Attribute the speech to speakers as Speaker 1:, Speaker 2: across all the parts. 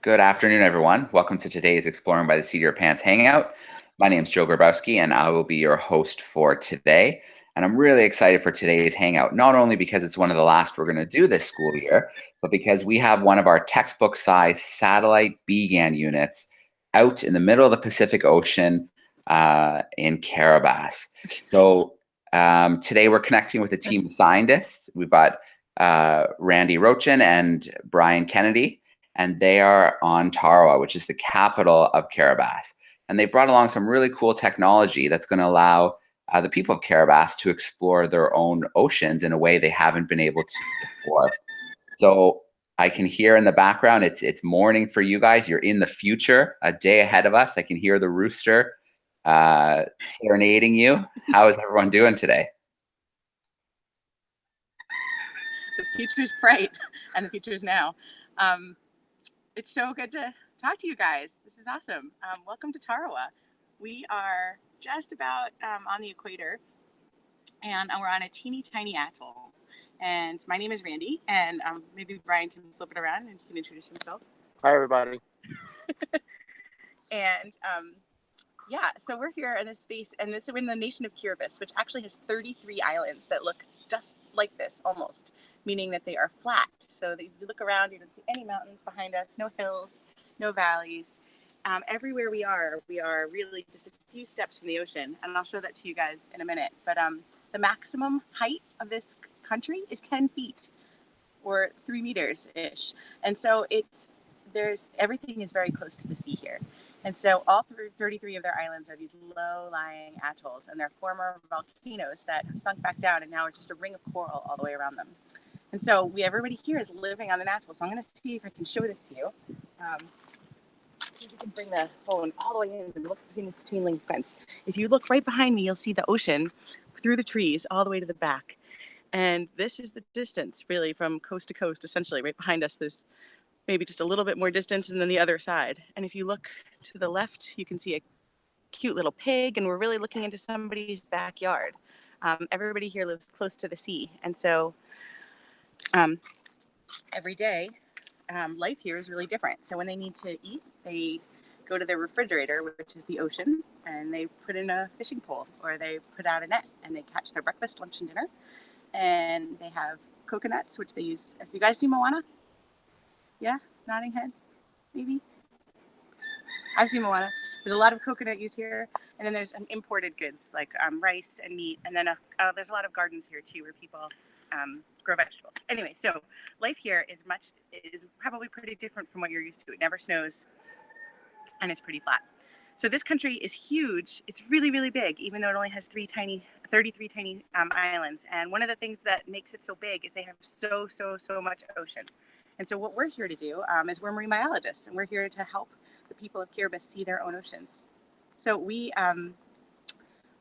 Speaker 1: Good afternoon, everyone. Welcome to today's Exploring by the Seat of Your Pants Hangout. My name is Joe Grabowski, and I will be your host for today. And I'm really excited for today's Hangout, not only because it's one of the last we're going to do this school year, but because we have one of our textbook-sized satellite BGAN units out in the middle of the Pacific Ocean in Keereebas. So today we're connecting with a team of scientists. We've got Randi Rotjan and Brian Kennedy, and they are on Tarawa, which is the capital of Keereebas. And they brought along some really cool technology that's going to allow the people of Keereebas to explore their own oceans in a way they haven't been able to before. So I can hear in the background, it's morning for you guys. You're in the future, a day ahead of us. I can hear the rooster serenading you. How is everyone doing today?
Speaker 2: The future's bright, and the future's now. It's so good to talk to you guys. This is awesome. Welcome to Tarawa. We are just about on the equator, and we're on a teeny tiny atoll. And my name is Randi, and maybe Brian can flip it around and he can introduce himself.
Speaker 3: Hi, everybody.
Speaker 2: And yeah, so we're here in this space, and we're in the nation of Keereebas, which actually has 33 islands that look just like this almost, meaning that they are flat. So that if you look around, you don't see any mountains behind us, no hills, no valleys. Everywhere we are really just a few steps from the ocean, and I'll show that to you guys in a minute. But the maximum height of this country is 10 feet, or 3 meters-ish. And so everything is very close to the sea here. And so all 33 of their islands are these low-lying atolls, and they're former volcanoes that have sunk back down and now are just a ring of coral all the way around them. And so everybody here is living on an atoll. So I'm going to see if I can show this to you. See if we can bring the phone all the way in and look between the chain link fence. If you look right behind me, you'll see the ocean through the trees all the way to the back. And this is the distance, really, from coast to coast, essentially. Right behind us, there's maybe just a little bit more distance, and then the other side. And if you look to the left, you can see a cute little pig, and we're really looking into somebody's backyard. Everybody here lives close to the sea, and so every day, life here is really different. So when they need to eat, they go to their refrigerator, which is the ocean, and they put in a fishing pole, or they put out a net, and they catch their breakfast, lunch, and dinner. And they have coconuts, which they use. Have you guys seen Moana? Yeah, nodding heads, maybe. I've seen Moana. There's a lot of coconut use here, and then there's imported goods like rice and meat, and then there's a lot of gardens here too, where people grow vegetables. Anyway, so life here is probably pretty different from what you're used to. It never snows, and it's pretty flat. So this country is huge. It's really, really big, even though it only has 33 tiny islands. And one of the things that makes it so big is they have so much ocean. And so what we're here to do is we're marine biologists, and we're here to help the people of Keereebas see their own oceans. So we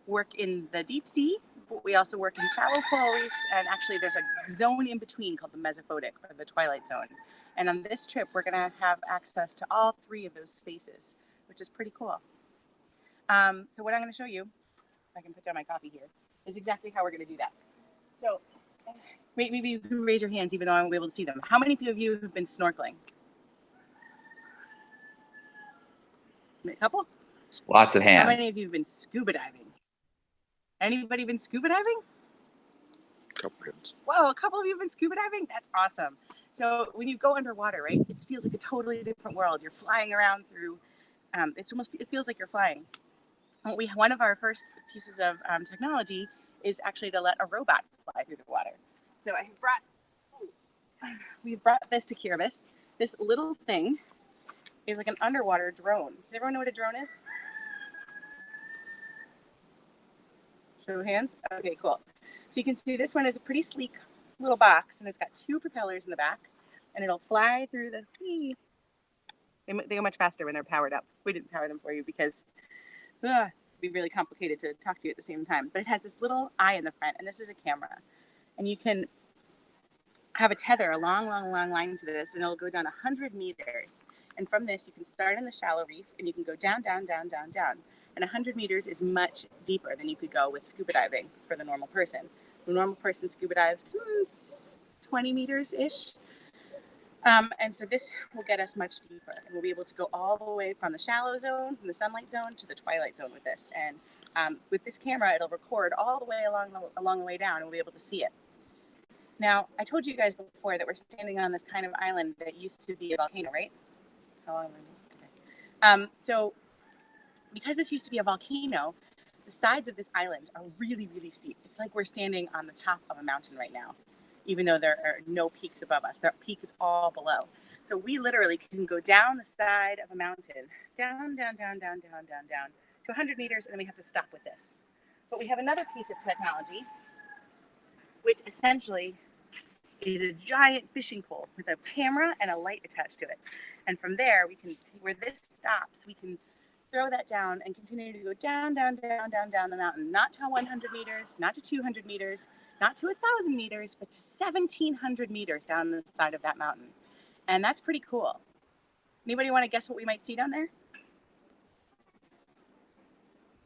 Speaker 2: work in the deep sea, but we also work in shallow coral reefs, and actually there's a zone in between called the mesophotic, or the twilight zone. And on this trip, we're going to have access to all 3 of those spaces, which is pretty cool. So what I'm going to show you, if I can put down my coffee here, is exactly how we're going to do that. So maybe you can raise your hands, even though I won't be able to see them. How many of you have been snorkeling? A couple?
Speaker 1: Lots of hands.
Speaker 2: How many of you have been scuba diving? Anybody been scuba diving?
Speaker 3: Couple hands.
Speaker 2: Whoa, a couple of you have been scuba diving? That's awesome. So when you go underwater, right, it feels like a totally different world. You're flying around through, it feels like you're flying. One of our first pieces of technology is actually to let a robot fly through the water. So we've brought this to Keereebas. This little thing is like an underwater drone. Does everyone know what a drone is? Show of hands? Okay, cool. So you can see this one is a pretty sleek little box, and it's got 2 propellers in the back, and it'll fly through the... They go much faster when they're powered up. We didn't power them for you because it'd be really complicated to talk to you at the same time. But it has this little eye in the front, and this is a camera. And you can have a tether, a long line to this, and it'll go down 100 meters. And from this, you can start in the shallow reef, and you can go down. And 100 meters is much deeper than you could go with scuba diving for the normal person. The normal person scuba dives 20 meters-ish. And so this will get us much deeper, and we'll be able to go all the way from the shallow zone, from the sunlight zone, to the twilight zone with this. And with this camera, it'll record all the way along the way down, and we'll be able to see it. Now, I told you guys before that we're standing on this kind of island that used to be a volcano, right? How long? Okay. So because this used to be a volcano, the sides of this island are really, really steep. It's like we're standing on the top of a mountain right now, even though there are no peaks above us. The peak is all below. So we literally can go down the side of a mountain, down, down, down, down, down, down, down to 100 meters, and then we have to stop with this. But we have another piece of technology, which essentially is a giant fishing pole with a camera and a light attached to it. And from there, we can, where this stops, we can throw that down and continue to go down, down, down, down, down the mountain, not to 100 meters, not to 200 meters, not to 1,000 meters, but to 1,700 meters down the side of that mountain. And that's pretty cool. Anybody want to guess what we might see down there?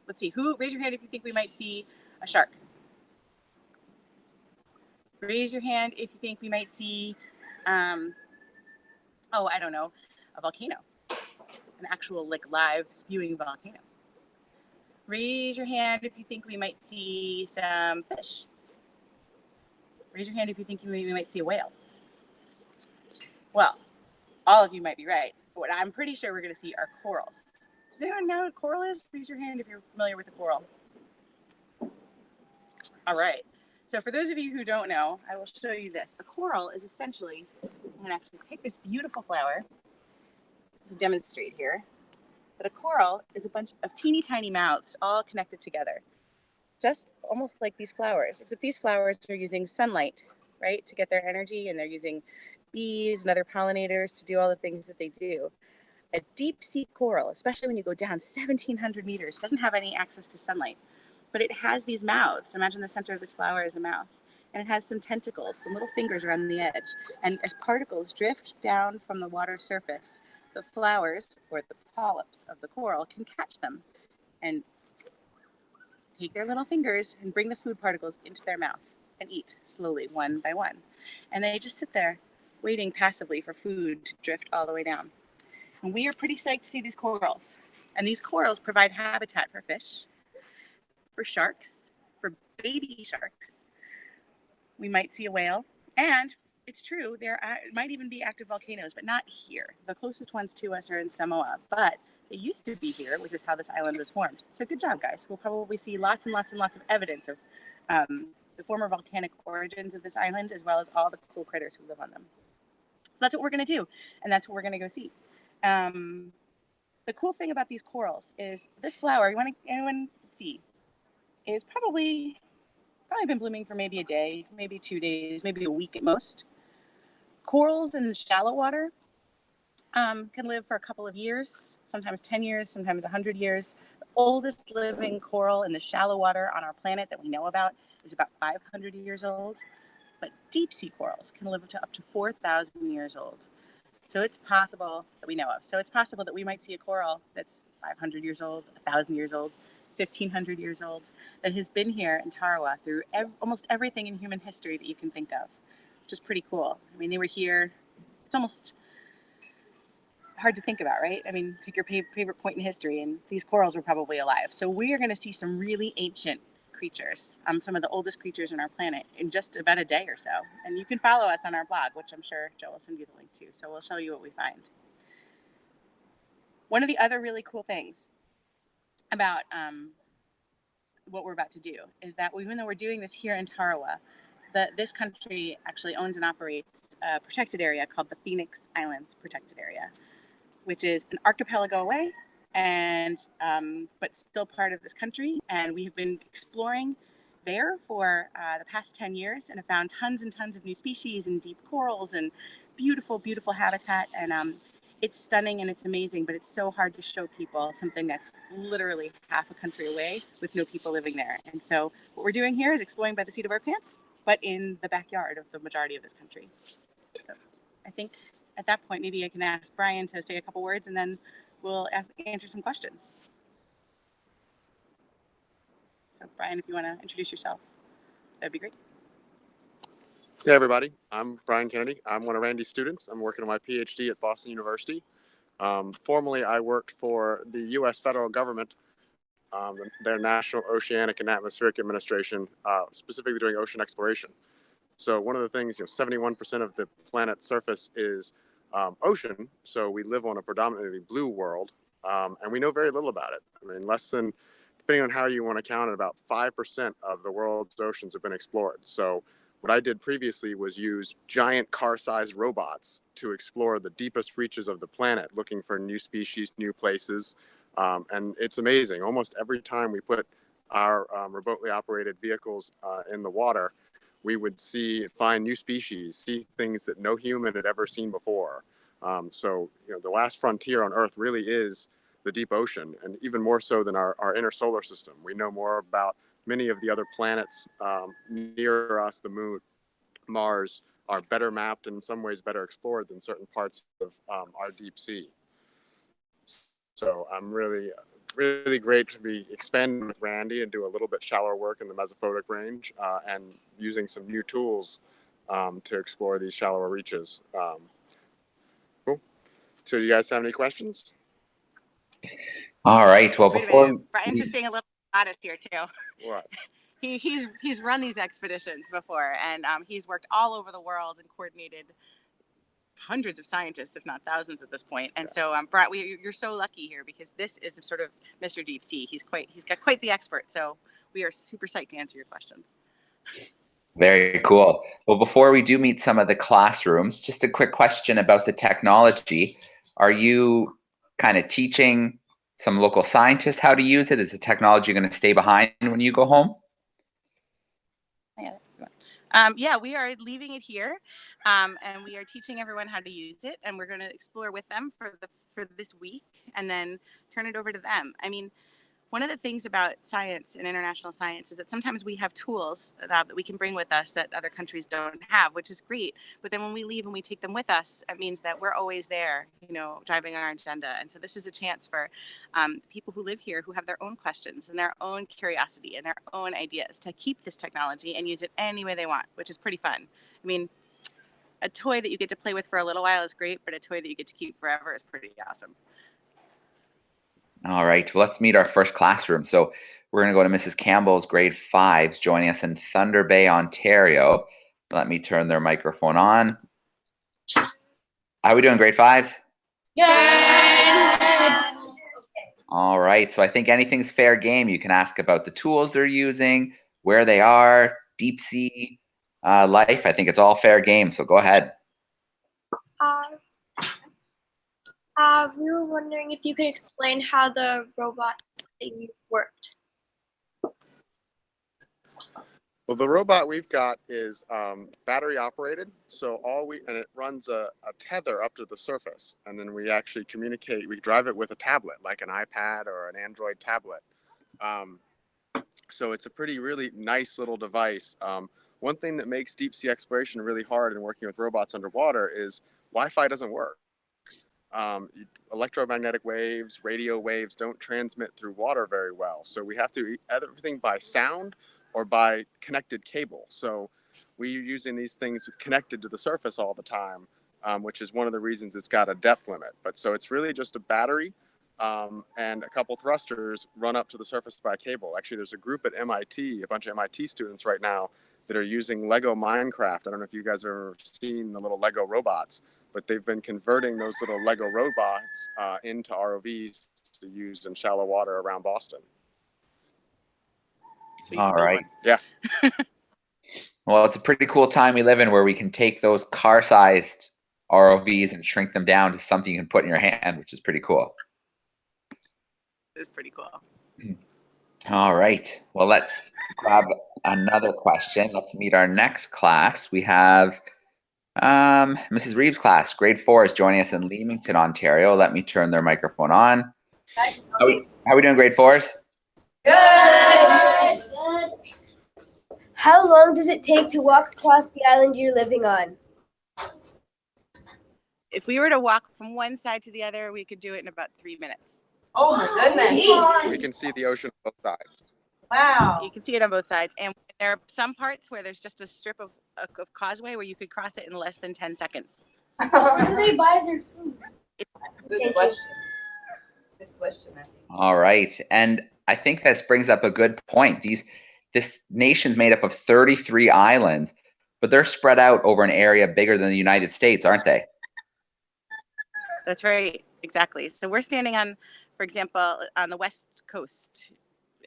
Speaker 2: Let's see. Raise your hand if you think we might see a shark. Raise your hand if you think we might see, I don't know, a volcano, an actual like live spewing volcano. Raise your hand if you think we might see some fish. Raise your hand if you think we might see a whale. Well, all of you might be right, but what I'm pretty sure we're going to see are corals. Does anyone know what a coral is? Raise your hand if you're familiar with a coral. All right. So for those of you who don't know, I will show you this. A coral is essentially, I'm going to actually pick this beautiful flower to demonstrate here, that a coral is a bunch of teeny tiny mouths all connected together, just almost like these flowers, except these flowers are using sunlight, right, to get their energy, and they're using bees and other pollinators to do all the things that they do. A deep sea coral, especially when you go down 1,700 meters, doesn't have any access to sunlight, but it has these mouths. Imagine the center of this flower is a mouth, and it has some tentacles, some little fingers around the edge. And as particles drift down from the water surface, the flowers, or the polyps of the coral, can catch them and take their little fingers and bring the food particles into their mouth and eat slowly, one by one. And they just sit there waiting passively for food to drift all the way down. And we are pretty psyched to see these corals. And these corals provide habitat for fish, for sharks, for baby sharks. We might see a whale. And it's true, there might even be active volcanoes, but not here. The closest ones to us are in Samoa, but they used to be here, which is how this island was formed. So good job, guys. We'll probably see lots and lots and lots of evidence of the former volcanic origins of this island, as well as all the cool critters who live on them. So that's what we're going to do, and that's what we're going to go see. The cool thing about these corals is this flower, anyone see, is probably been blooming for maybe a day, maybe 2 days, maybe a week at most. Corals in shallow water can live for a couple of years, sometimes 10 years, sometimes 100 years. The oldest living coral in the shallow water on our planet that we know about is about 500 years old. But deep sea corals can live up to 4,000 years old. So it's possible that we know of. So it's possible that we might see a coral that's 500 years old, 1,000 years old, 1,500 years old, that has been here in Tarawa through almost everything in human history that you can think of, which is pretty cool. I mean, they were here. It's almost hard to think about, right? I mean, pick your favorite point in history, and these corals were probably alive. So we are going to see some really ancient creatures, some of the oldest creatures on our planet, in just about a day or so. And you can follow us on our blog, which I'm sure Joe will send you the link to. So we'll show you what we find. One of the other really cool things about what we're about to do is that even though we're doing this here in Tarawa, this country actually owns and operates a protected area called the Phoenix Islands Protected Area, which is an archipelago away, and but still part of this country. And we have been exploring there for the past 10 years and have found tons and tons of new species and deep corals and beautiful, beautiful habitat. And it's stunning and it's amazing, but it's so hard to show people something that's literally half a country away with no people living there. And so what we're doing here is exploring by the seat of our pants, but in the backyard of the majority of this country. So I think at that point, maybe I can ask Brian to say a couple words, and then we'll answer some questions. So Brian, if you want to introduce yourself, that'd be great.
Speaker 3: Hey everybody, I'm Brian Kennedy. I'm one of Randy's students. I'm working on my PhD at Boston University. Formerly, I worked for the U.S. federal government, their National Oceanic and Atmospheric Administration, specifically doing ocean exploration. So one of the things, 71% of the planet's surface is ocean. So we live on a predominantly blue world, and we know very little about it. I mean, depending on how you want to count it, about 5% of the world's oceans have been explored. So what I did previously was use giant car-sized robots to explore the deepest reaches of the planet, looking for new species, new places. And it's amazing. Almost every time we put our remotely operated vehicles in the water, we would find new species, see things that no human had ever seen before. So the last frontier on Earth really is the deep ocean, and even more so than our inner solar system. We know more about many of the other planets near us, the moon, Mars, are better mapped and in some ways better explored than certain parts of our deep sea. So I'm really great to be expanding with Randy and do a little bit shallower work in the mesophotic range and using some new tools to explore these shallower reaches. Cool. So do you guys have any questions?
Speaker 1: All right. Well,
Speaker 2: Wait a
Speaker 1: before
Speaker 2: minute. Brian's just being a little modest here too.
Speaker 3: What?
Speaker 2: He's run these expeditions before, and he's worked all over the world and coordinated hundreds of scientists, if not thousands, at this point. And so, Brian, you're so lucky here because this is sort of Mr. Deep Sea. He's got quite the expert. So we are super psyched to answer your questions.
Speaker 1: Very cool. Well, before we do meet some of the classrooms, just a quick question about the technology. Are you kind of teaching some local scientists how to use it? Is the technology going to stay behind when you go home?
Speaker 2: Yeah, we are leaving it here, and we are teaching everyone how to use it, and we're going to explore with them for this week, and then turn it over to them. I mean, one of the things about science and international science is that sometimes we have tools that we can bring with us that other countries don't have, which is great. But then when we leave and we take them with us, it means that we're always there, driving our agenda. And so this is a chance for people who live here who have their own questions and their own curiosity and their own ideas to keep this technology and use it any way they want, which is pretty fun. I mean, a toy that you get to play with for a little while is great, but a toy that you get to keep forever is pretty awesome.
Speaker 1: All right, well, let's meet our first classroom. So we're going to go to Mrs. Campbell's grade 5s joining us in Thunder Bay, Ontario. Let me turn their microphone on. How are we doing, grade 5s?
Speaker 4: Yeah.
Speaker 1: All right, so I think anything's fair game. You can ask about the tools they're using, where they are, deep sea life. I think it's all fair game, so go ahead.
Speaker 4: We were wondering if you could explain how the robot thing worked.
Speaker 3: Well, the robot we've got is battery operated. So and it runs a tether up to the surface. And then we actually communicate, we drive it with a tablet, like an iPad or an Android tablet. So it's a really nice little device. One thing that makes deep sea exploration really hard and working with robots underwater is Wi-Fi doesn't work. Electromagnetic waves, radio waves don't transmit through water very well. So we have to everything by sound or by connected cable. So we're using these things connected to the surface all the time, which is one of the reasons it's got a depth limit. But so it's really just a battery and a couple thrusters run up to the surface by cable. Actually, there's a group at MIT, a bunch of MIT students right now that are using Lego Minecraft. I don't know if you guys have ever seen the little Lego robots, but they've been converting those little Lego robots into ROVs to use in shallow water around Boston.
Speaker 2: So
Speaker 1: All right.
Speaker 3: Yeah.
Speaker 1: Well, it's a pretty cool time we live in where we can take those car-sized ROVs and shrink them down to something you can put in your hand, which is pretty cool.
Speaker 2: It was pretty cool.
Speaker 1: All right. Well, let's grab another question. Let's meet our next class. We have Mrs. Reeves' class, grade 4, is joining us in Leamington, Ontario. Let me turn their microphone on. How are we doing, grade 4s?
Speaker 4: Good.
Speaker 5: How long does it take to walk across the island you're living on?
Speaker 2: If we were to walk from one side to the other, we could do it in about 3 minutes.
Speaker 4: Oh my goodness.
Speaker 3: We can see the ocean on both sides.
Speaker 4: Wow.
Speaker 2: You can see it on both sides. And there are some parts where there's just a strip of a causeway where you could cross it in less than 10 seconds.
Speaker 5: Where do they buy their food?
Speaker 6: That's a good question. Good question, I think.
Speaker 1: All right. And I think this brings up a good point. This nation's made up of 33 islands, but they're spread out over an area bigger than the United States, aren't they?
Speaker 2: That's right, exactly. So we're standing on, for example, on the west coast,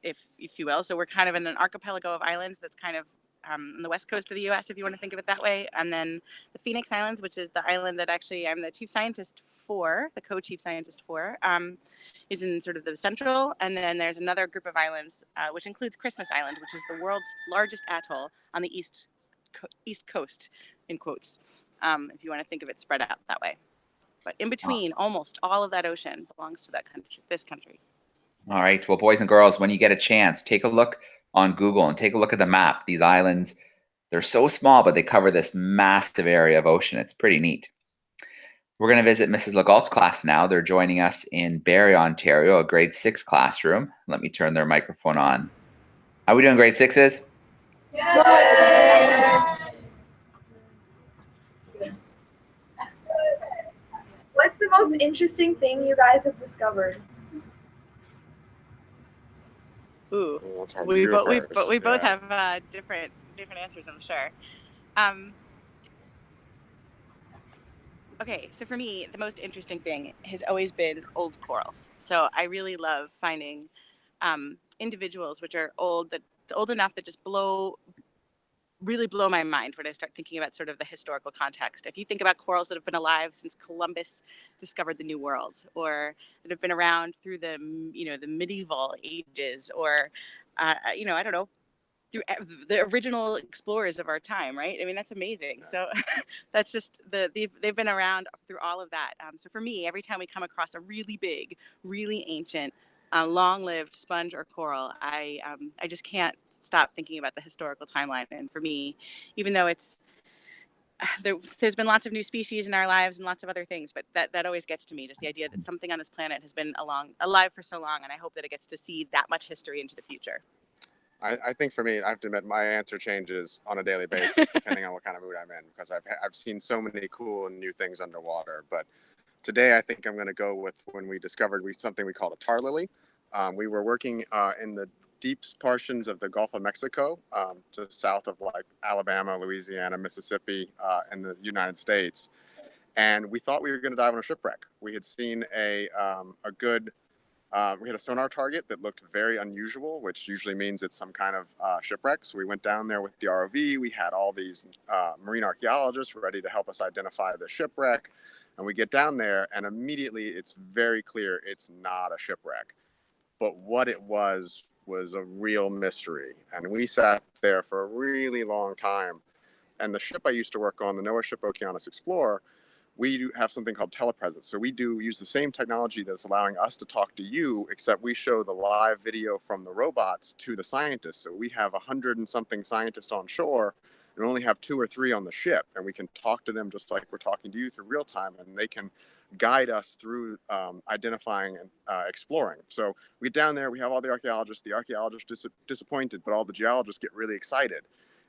Speaker 2: if you will. So we're kind of in an archipelago of islands that's kind of on the west coast of the U.S., if you want to think of it that way. And then the Phoenix Islands, which is the island that actually I'm the chief scientist for, the co-chief scientist for, is in sort of the central. And then there's another group of islands, which includes Christmas Island, which is the world's largest atoll on the east coast, in quotes, if you want to think of it spread out that way. But in between, almost all of that ocean belongs to that country, this country.
Speaker 1: All right. Well, boys and girls, when you get a chance, take a look on Google and take a look at the map. These islands, they're so small, but they cover this massive area of ocean. It's pretty neat. We're going to visit Mrs. Legault's class now. They're joining us in Barrie, Ontario, a grade 6 classroom. Let me turn their microphone on. How are we doing, grade 6s?
Speaker 4: Yeah.
Speaker 7: What's the most interesting thing you guys have discovered?
Speaker 2: Ooh,
Speaker 3: Well, it's hard to
Speaker 2: we
Speaker 3: do first.
Speaker 2: both
Speaker 3: Yeah.
Speaker 2: have different answers, I'm sure. Okay, so for me, the most interesting thing has always been old corals. So I really love finding individuals which are old enough that just really blow my mind when I start thinking about sort of the historical context. If you think about corals that have been alive since Columbus discovered the New World, or that have been around through the medieval ages, or I don't know, through the original explorers of our time, right? I mean, that's amazing. So that's just they've been around through all of that. So for me, every time we come across a really big, really ancient, long-lived sponge or coral, I just can't stop thinking about the historical timeline. And for me, even though there's been lots of new species in our lives and lots of other things, but that always gets to me, just the idea that something on this planet has been alive for so long, and I hope that it gets to see that much history into the future.
Speaker 3: I think for me, I have to admit, my answer changes on a daily basis depending on what kind of mood I'm in, because I've seen so many cool and new things underwater. But today, I think I'm going to go with when we discovered something we called a tar lily. We were working in the deep portions of the Gulf of Mexico, just south of like Alabama, Louisiana, Mississippi, in the United States, and we thought we were going to dive on a shipwreck. We had seen we had a sonar target that looked very unusual, which usually means it's some kind of shipwreck. So we went down there with the ROV. We had all these marine archaeologists ready to help us identify the shipwreck. And we get down there, and immediately it's very clear it's not a shipwreck. But what it was a real mystery. And we sat there for a really long time. And the ship I used to work on, the NOAA ship Okeanos Explorer, we have something called telepresence. So we use the same technology that's allowing us to talk to you, except we show the live video from the robots to the scientists. So we have 100 and something scientists on shore and only have 2 or 3 on the ship. And we can talk to them just like we're talking to you through real time, and they can guide us through identifying and exploring. So we get down there, we have all the archaeologists. The archaeologists disappointed, but all the geologists get really excited.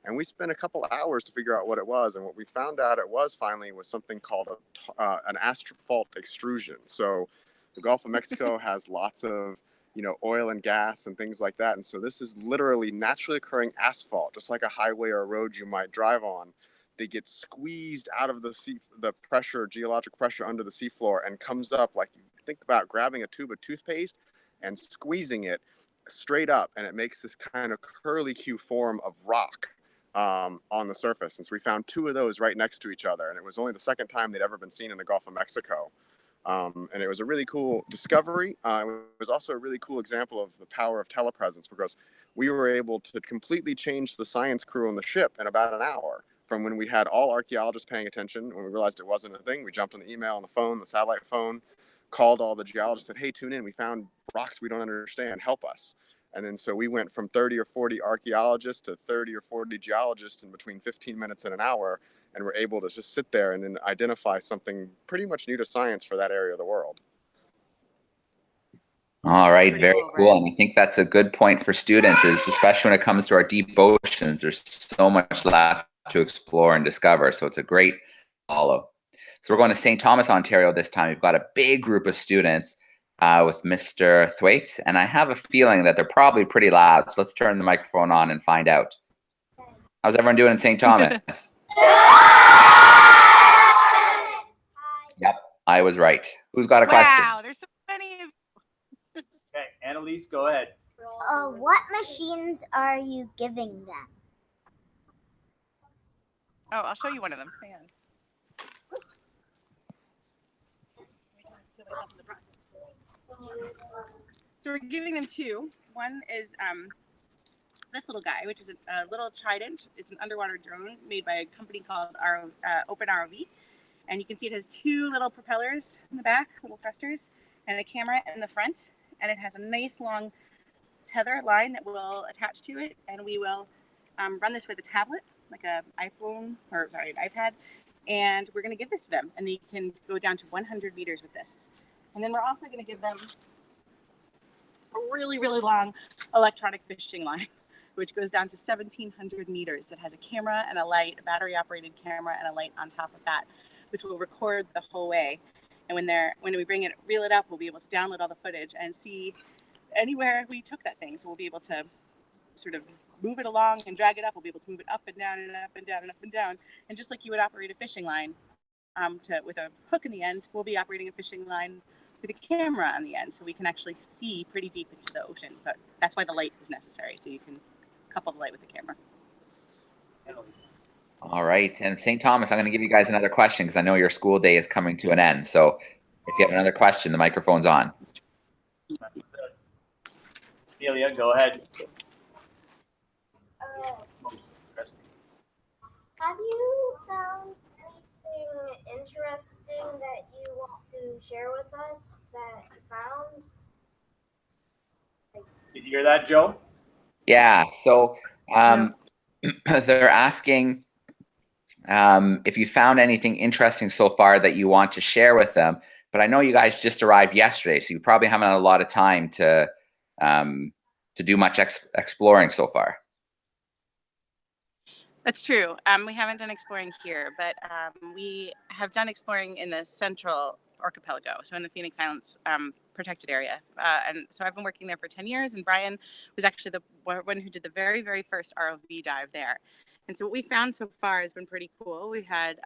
Speaker 3: And we spent a couple hours to figure out what it was. And what we found out it was finally was something called an Astra fault extrusion. So the Gulf of Mexico has lots of, oil and gas and things like that. And so this is literally naturally occurring asphalt, just like a highway or a road you might drive on. They get squeezed out of the geologic pressure under the seafloor, and comes up like you think about grabbing a tube of toothpaste and squeezing it straight up. And it makes this kind of curlicue form of rock on the surface. And so we found 2 of those right next to each other, and it was only the second time they'd ever been seen in the Gulf of Mexico. And it was a really cool discovery. It was also a really cool example of the power of telepresence, because we were able to completely change the science crew on the ship in about an hour. From when we had all archaeologists paying attention, when we realized it wasn't a thing, we jumped on the email, on the phone, the satellite phone, called all the geologists, said, "Hey, tune in, we found rocks we don't understand, help us." And then so we went from 30 or 40 archaeologists to 30 or 40 geologists in between 15 minutes and an hour, and we're able to just sit there and then identify something pretty much new to science for that area of the world.
Speaker 1: All right,
Speaker 2: Pretty
Speaker 1: very
Speaker 2: cool,
Speaker 1: cool.
Speaker 2: right?
Speaker 1: And I think that's a good point for students, is especially when it comes to our deep oceans, there's so much left to explore and discover. So it's a great follow. So we're going to St. Thomas, Ontario this time. We've got a big group of students with Mr. Thwaites, and I have a feeling that they're probably pretty loud. So let's turn the microphone on and find out. How's everyone doing in St. Thomas? Yep, I was right. Who's got a question?
Speaker 2: Wow, there's so many.
Speaker 8: Okay, Annalise, go ahead.
Speaker 9: What machines are you giving them?
Speaker 2: Oh, I'll show you one of them. Hang on. So we're giving them two. One is this little guy, which is a little Trident. It's an underwater drone made by a company called Open ROV. And you can see it has two little propellers in the back, little thrusters, and a camera in the front. And it has a nice long tether line that will attach to it. And we will run this with a tablet, like an iPhone, or sorry, an iPad. And we're going to give this to them. And they can go down to 100 meters with this. And then we're also going to give them a really, really long electronic fishing line, which goes down to 1,700 meters. It has a camera and a light, a battery-operated camera and a light on top of that, which will record the whole way. And when we reel it up, we'll be able to download all the footage and see anywhere we took that thing. So we'll be able to sort of move it along and drag it up. We'll be able to move it up and down and up and down and up and down. And just like you would operate a fishing line with a hook in the end, we'll be operating a fishing line with a camera on the end, so we can actually see pretty deep into the ocean. But that's why the light is necessary, so you can couple the light with the camera.
Speaker 1: All right, and St. Thomas, I'm going to give you guys another question because I know your school day is coming to an end. So if you have another question, the microphone's on.
Speaker 8: Celia, go ahead.
Speaker 9: Have you found anything interesting that you want to share with us that you found?
Speaker 8: Did you hear that, Joe?
Speaker 1: Yeah, so they're asking if you found anything interesting so far that you want to share with them. But I know you guys just arrived yesterday, so you probably haven't had a lot of time to do much exploring so far.
Speaker 2: That's true. We haven't done exploring here, but we have done exploring in the central archipelago, so in the Phoenix Islands protected area. And so I've been working there for 10 years, and Brian was actually the one who did the very, very first ROV dive there. And so what we found so far has been pretty cool. We had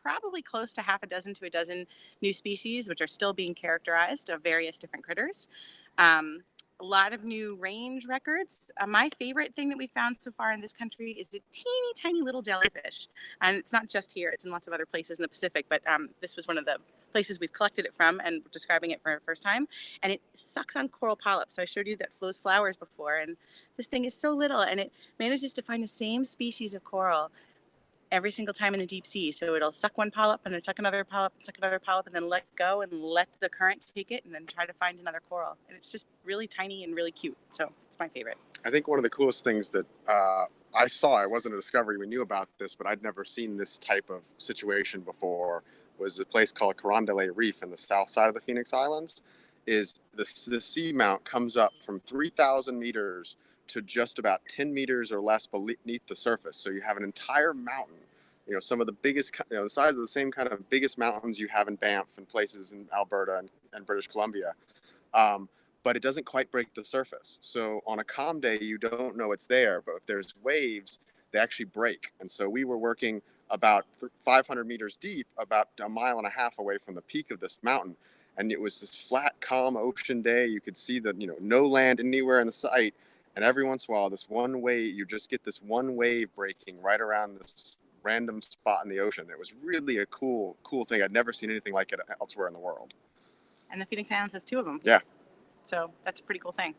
Speaker 2: probably close to half a dozen to a dozen new species, which are still being characterized, of various different critters. A lot of new range records. My favorite thing that we found so far in this country is a teeny tiny little jellyfish. And it's not just here, it's in lots of other places in the Pacific, but this was one of the places we've collected it from and describing it for the first time. And it sucks on coral polyps. So I showed you that flows flowers before, and this thing is so little, and it manages to find the same species of coral every single time in the deep sea. So it'll suck one polyp and then suck another polyp and suck another polyp and then let go and let the current take it and then try to find another coral. And it's just really tiny and really cute. So it's my favorite.
Speaker 3: I think one of the coolest things that I saw, it wasn't a discovery, we knew about this, but I'd never seen this type of situation before, was a place called Carondelet Reef in the south side of the Phoenix Islands. Is the seamount comes up from 3,000 meters to just about 10 meters or less beneath the surface. So you have an entire mountain, some of the biggest, the size of the same kind of biggest mountains you have in Banff and places in Alberta and British Columbia. But it doesn't quite break the surface. So on a calm day, you don't know it's there, but if there's waves, they actually break. And so we were working about 500 meters deep, about a mile and a half away from the peak of this mountain. And it was this flat, calm ocean day. You could see no land anywhere in the sight. And every once in a while, this one wave, you just get this one wave breaking right around this random spot in the ocean. It was really a cool thing. I'd never seen anything like it elsewhere in the world.
Speaker 2: And the Phoenix Islands has two of them.
Speaker 3: Yeah.
Speaker 2: So that's a pretty cool thing.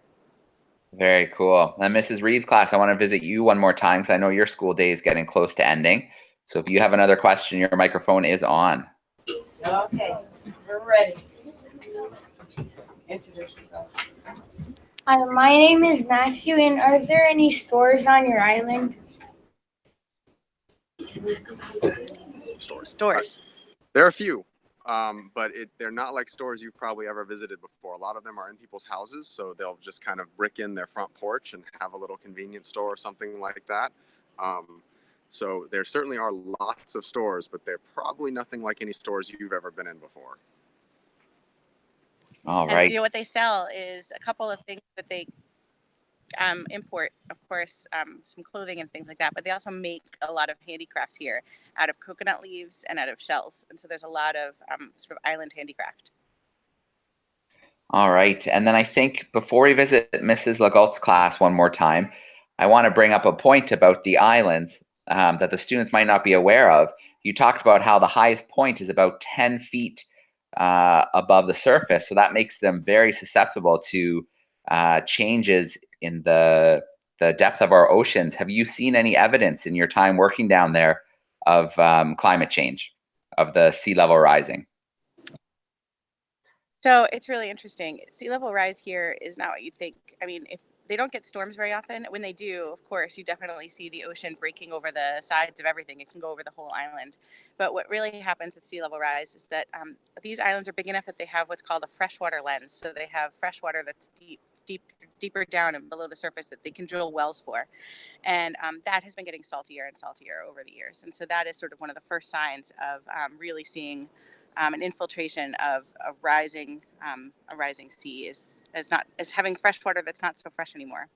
Speaker 1: Very cool. And Mrs. Reed's class, I want to visit you one more time because I know your school day is getting close to ending. So if you have another question, your microphone is on.
Speaker 6: Okay, we're ready. Introduce yourself.
Speaker 5: My name is Matthew, and are there any stores on your island?
Speaker 2: Stores.
Speaker 3: There are a few, but they're not like stores you've probably ever visited before. A lot of them are in people's houses, so they'll just kind of brick in their front porch and have a little convenience store or something like that. So there certainly are lots of stores, but they're probably nothing like any stores you've ever been in before.
Speaker 1: All
Speaker 2: And
Speaker 1: right.
Speaker 2: you know what they sell is a couple of things that they import, of course, some clothing and things like that, but they also make a lot of handicrafts here out of coconut leaves and out of shells. And so there's a lot of sort of island handicraft.
Speaker 1: All right. And then I think before we visit Mrs. Legault's class one more time, I want to bring up a point about the islands that the students might not be aware of. You talked about how the highest point is about 10 feet above the surface. So that makes them very susceptible to changes in the depth of our oceans. Have you seen any evidence in your time working down there of climate change, of the sea level rising?
Speaker 2: So it's really interesting. Sea level rise here is not what you think. I mean, if they don't get storms very often, when they do, of course, you definitely see the ocean breaking over the sides of everything. It can go over the whole island. But what really happens at sea level rise is that these islands are big enough that they have what's called a freshwater lens. So they have freshwater that's deeper down and below the surface that they can drill wells for. And that has been getting saltier and saltier over the years. And so that is sort of one of the first signs of really seeing an infiltration of a rising sea as having fresh water that's not so fresh anymore.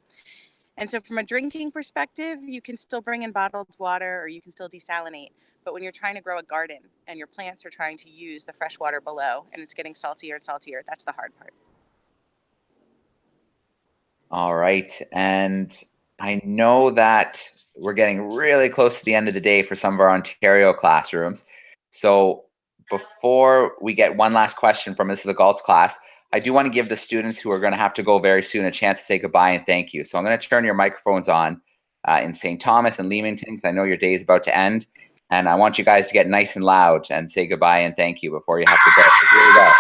Speaker 2: And so from a drinking perspective, you can still bring in bottled water or you can still desalinate. But when you're trying to grow a garden and your plants are trying to use the fresh water below and it's getting saltier and saltier, that's the hard part.
Speaker 1: All right. And I know that we're getting really close to the end of the day for some of our Ontario classrooms. So before we get one last question from Mrs. Legault's class, I do want to give the students who are going to have to go very soon a chance to say goodbye and thank you. So I'm going to turn your microphones on in St. Thomas and Leamington, because I know your day is about to end. And I want you guys to get nice and loud and say goodbye and thank you before you have to go. So here we go.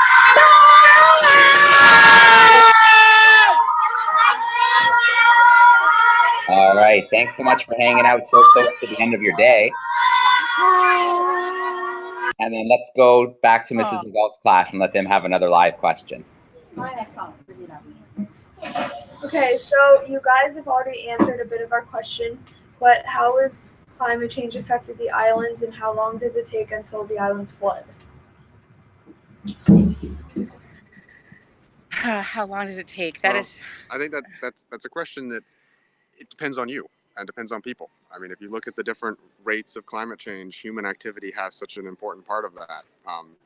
Speaker 1: All right. Thanks so much for hanging out so close to the end of your day. And then let's go back to Mrs. Legault's class and let them have another live question.
Speaker 7: Okay, so you guys have already answered a bit of our question, but how has climate change affected the islands and how long does it take until the islands flood?
Speaker 2: How long does it take?
Speaker 3: I think that's a question that it depends on you and depends on people. I mean, if you look at the different rates of climate change, human activity has such an important part of that.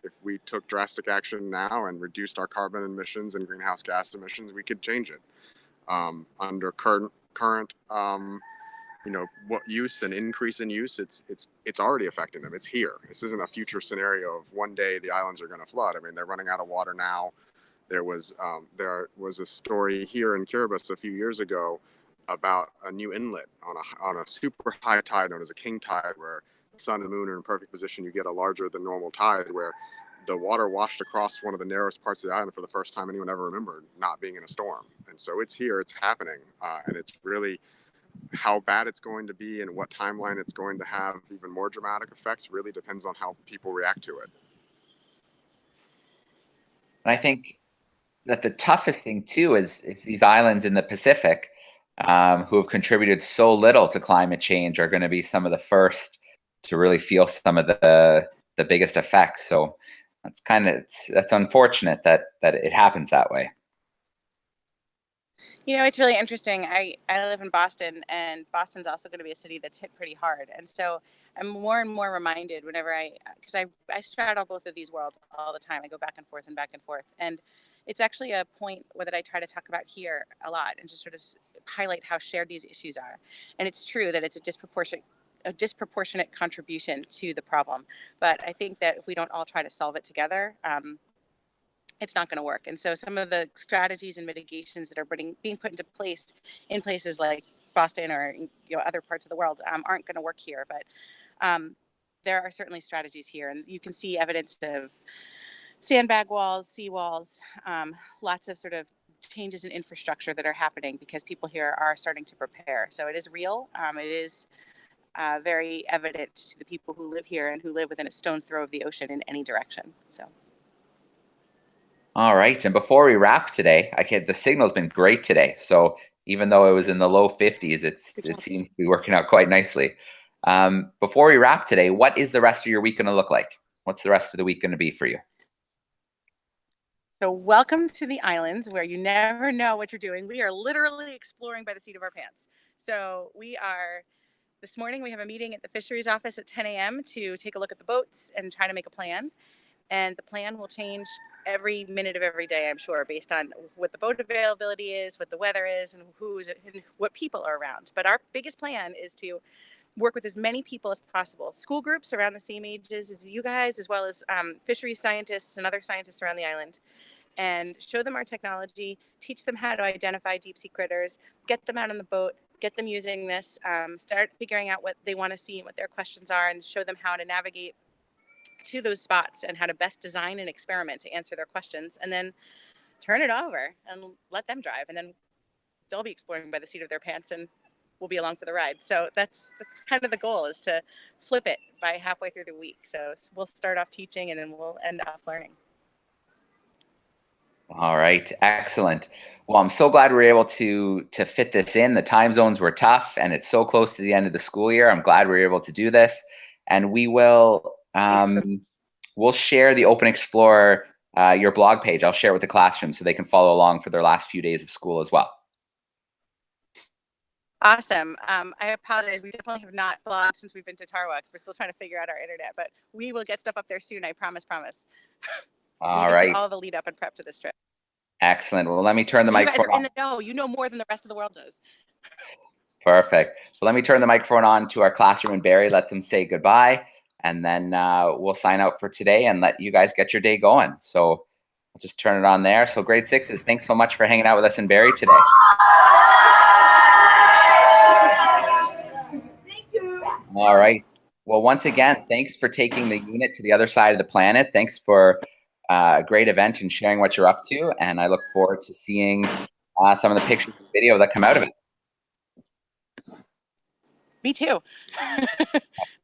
Speaker 3: If we took drastic action now and reduced our carbon emissions and greenhouse gas emissions, we could change it. Under current what use and increase in use, it's already affecting them. It's here. This isn't a future scenario of one day the islands are going to flood. I mean, they're running out of water now. There was a story here in Keereebas a few years ago about a new inlet on a super high tide known as a king tide, where the sun and the moon are in perfect position. You get a larger than normal tide where the water washed across one of the narrowest parts of the island for the first time anyone ever remembered not being in a storm. And so it's here, it's happening, and it's really how bad it's going to be and what timeline it's going to have even more dramatic effects really depends on how people react to it.
Speaker 1: And I think that the toughest thing too is these islands in the Pacific who have contributed so little to climate change are going to be some of the first to really feel some of the biggest effects. So that's unfortunate that it happens that way.
Speaker 2: You know, it's really interesting. I live in Boston, and Boston's also going to be a city that's hit pretty hard. And so I'm more and more reminded whenever because I straddle both of these worlds all the time. I go back and forth and back and forth. And it's actually a point that I try to talk about here a lot and just sort of highlight how shared these issues are. And it's true that it's a disproportionate contribution to the problem. But I think that if we don't all try to solve it together, it's not going to work. And so some of the strategies and mitigations that are being put into place in places like Boston or other parts of the world aren't going to work here. But there are certainly strategies here, and you can see evidence of sandbag walls, seawalls, lots of sort of changes in infrastructure that are happening because people here are starting to prepare. So it is real. It is very evident to the people who live here and who live within a stone's throw of the ocean in any direction. So.
Speaker 1: All right. And before we wrap today, the signal's been great today. So even though it was in the low 50s, it seems to be working out quite nicely. Before we wrap today, what is the rest of your week going to look like? What's the rest of the week going to be for you?
Speaker 2: So welcome to the islands where you never know what you're doing. We are literally exploring by the seat of our pants. So this morning we have a meeting at the fisheries office at 10 a.m. to take a look at the boats and try to make a plan. And the plan will change every minute of every day, I'm sure, based on what the boat availability is, what the weather is, and what people are around. But our biggest plan is to work with as many people as possible. School groups around the same ages as you guys, as well as fisheries scientists and other scientists around the island, and show them our technology, teach them how to identify deep sea critters, get them out on the boat, get them using this, start figuring out what they want to see and what their questions are, and show them how to navigate to those spots and how to best design an experiment to answer their questions, and then turn it over and let them drive. And then they'll be exploring by the seat of their pants and we'll be along for the ride. So that's kind of the goal, is to flip it by halfway through the week. So we'll start off teaching and then we'll end off learning.
Speaker 1: All right, excellent. Well, I'm so glad we were able to fit this in. The time zones were tough, and it's so close to the end of the school year. I'm glad we were able to do this, and we will we'll share the Open Explorer, your blog page. I'll share it with the classroom so they can follow along for their last few days of school as well.
Speaker 2: Awesome. I apologize. We definitely have not blogged since we've been to Tarawa because we're still trying to figure out our internet, but we will get stuff up there soon. I promise.
Speaker 1: All right.
Speaker 2: All the lead up and prep to this trip.
Speaker 1: Excellent. Well, let me turn the microphone on.
Speaker 2: You guys are in the know. You know more than the rest of the world does.
Speaker 1: Perfect. So let me turn the microphone on to our classroom in Barrie, let them say goodbye, and then we'll sign out for today and let you guys get your day going. So I'll just turn it on there. So grade 6s, thanks so much for hanging out with us in Barrie today.
Speaker 6: Thank you.
Speaker 1: All right. Well, once again, thanks for taking the unit to the other side of the planet. Thanks for a great event and sharing what you're up to. And I look forward to seeing some of the pictures and video that come out of it.
Speaker 2: Me too.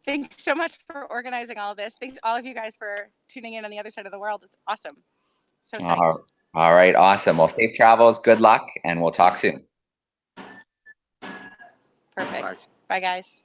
Speaker 2: Thanks so much for organizing all of this. Thanks to all of you guys for tuning in on the other side of the world. It's awesome. So psyched.
Speaker 1: All right. Awesome. Well, safe travels. Good luck. And we'll talk soon.
Speaker 2: Perfect. Bye, guys.